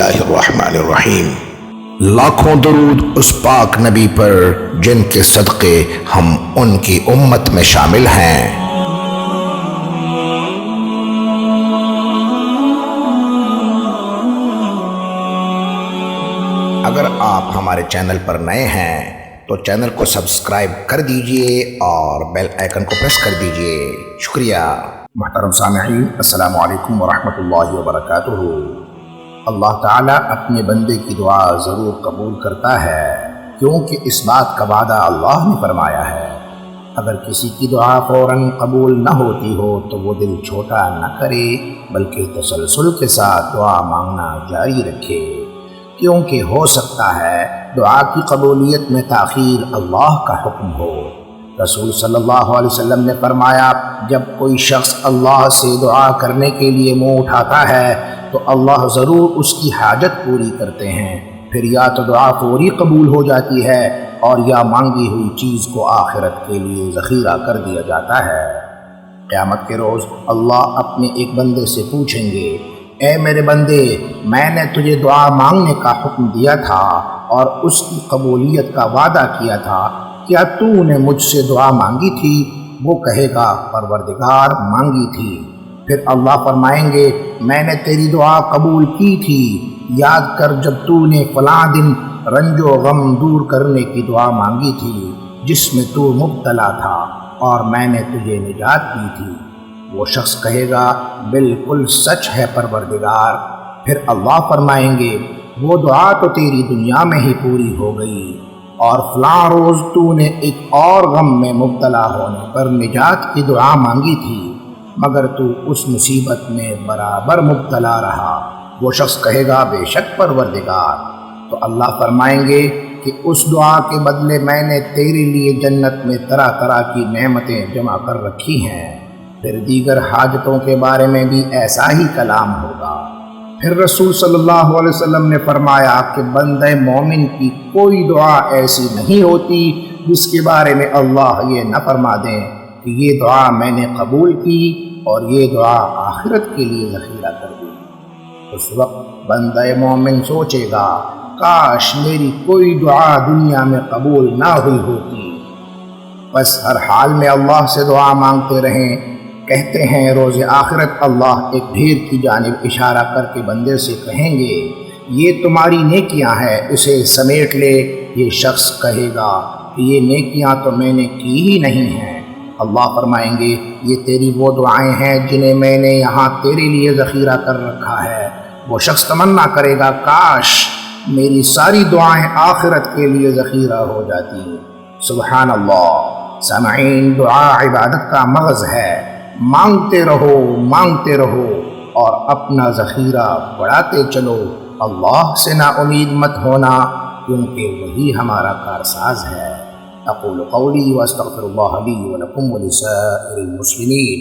اللہ الرحمن الرحیم۔ لاکھوں درود اس پاک نبی پر جن کے صدقے ہم ان کی امت میں شامل ہیں۔ اگر آپ ہمارے چینل پر نئے ہیں تو چینل کو سبسکرائب کر دیجئے اور بیل آئیکن کو پریس کر دیجئے۔ شکریہ۔ محترم سامعین، السلام علیکم ورحمۃ اللہ وبرکاتہ۔ اللہ تعالیٰ اپنے بندے کی دعا ضرور قبول کرتا ہے، کیونکہ اس بات کا وعدہ اللہ نے فرمایا ہے، اگر کسی کی دعا فوراً قبول نہ ہوتی ہو تو وہ دل چھوٹا نہ کرے بلکہ تسلسل کے ساتھ دعا مانگنا جاری رکھے، کیونکہ ہو سکتا ہے دعا کی قبولیت میں تاخیر اللہ کا حکم ہو۔ رسول صلی اللہ علیہ وسلم نے فرمایا، جب کوئی شخص اللہ سے دعا کرنے کے لیے منہ اٹھاتا ہے تو اللہ ضرور اس کی حاجت پوری کرتے ہیں، پھر یا تو دعا فوری قبول ہو جاتی ہے اور یا مانگی ہوئی چیز کو آخرت کے لیے ذخیرہ کر دیا جاتا ہے۔ قیامت کے روز اللہ اپنے ایک بندے سے پوچھیں گے، اے میرے بندے، میں نے تجھے دعا مانگنے کا حکم دیا تھا اور اس کی قبولیت کا وعدہ کیا تھا، کیا تو نے مجھ سے دعا مانگی تھی؟ وہ کہے گا، پروردگار مانگی تھی۔ پھر اللہ فرمائیں گے، میں نے تیری دعا قبول کی تھی، یاد کر جب تو نے فلاں دن رنج و غم دور کرنے کی دعا مانگی تھی جس میں تو مبتلا تھا اور میں نے تجھے نجات دی تھی۔ وہ شخص کہے گا، بالکل سچ ہے پروردگار۔ پھر اللہ فرمائیں گے، وہ دعا تو تیری دنیا میں ہی پوری ہو گئی، اور فلاں روز تو نے ایک اور غم میں مبتلا ہونے پر نجات کی دعا مانگی تھی، مگر تو اس مصیبت میں برابر مبتلا رہا۔ وہ شخص کہے گا، بے شک پروردگار۔ تو اللہ فرمائیں گے کہ اس دعا کے بدلے میں نے تیرے لیے جنت میں طرح طرح کی نعمتیں جمع کر رکھی ہیں۔ پھر دیگر حاجتوں کے بارے میں بھی ایسا ہی کلام ہوگا۔ پھر رسول صلی اللہ علیہ وسلم نے فرمایا کہ بندہ مومن کی کوئی دعا ایسی نہیں ہوتی جس کے بارے میں اللہ یہ نہ فرما دیں کہ یہ دعا میں نے قبول کی اور یہ دعا آخرت کے لیے ذخیرہ کر دی۔ اس وقت بندہ مومن سوچے گا، کاش میری کوئی دعا دنیا میں قبول نہ ہوئی ہوتی۔ بس ہر حال میں اللہ سے دعا مانگتے رہیں۔ کہتے ہیں روز آخرت اللہ ایک ڈھیر کی جانب اشارہ کر کے بندے سے کہیں گے، یہ تمہاری نیکیاں ہیں، اسے سمیٹ لے۔ یہ شخص کہے گا کہ یہ نیکیاں تو میں نے کی ہی نہیں ہیں۔ اللہ فرمائیں گے، یہ تیری وہ دعائیں ہیں جنہیں میں نے یہاں تیرے لیے ذخیرہ کر رکھا ہے۔ وہ شخص تمنا کرے گا، کاش میری ساری دعائیں آخرت کے لیے ذخیرہ ہو جاتی۔ سبحان اللہ۔ سامعین، دعا عبادت کا مغز ہے۔ مانگتے رہو اور اپنا ذخیرہ بڑھاتے چلو۔ اللہ سے نا امید مت ہونا، کیونکہ وہی ہمارا کارساز ہے۔ اقول قولی واستغفر اللہ لی ولکم ولسائر المسلمین۔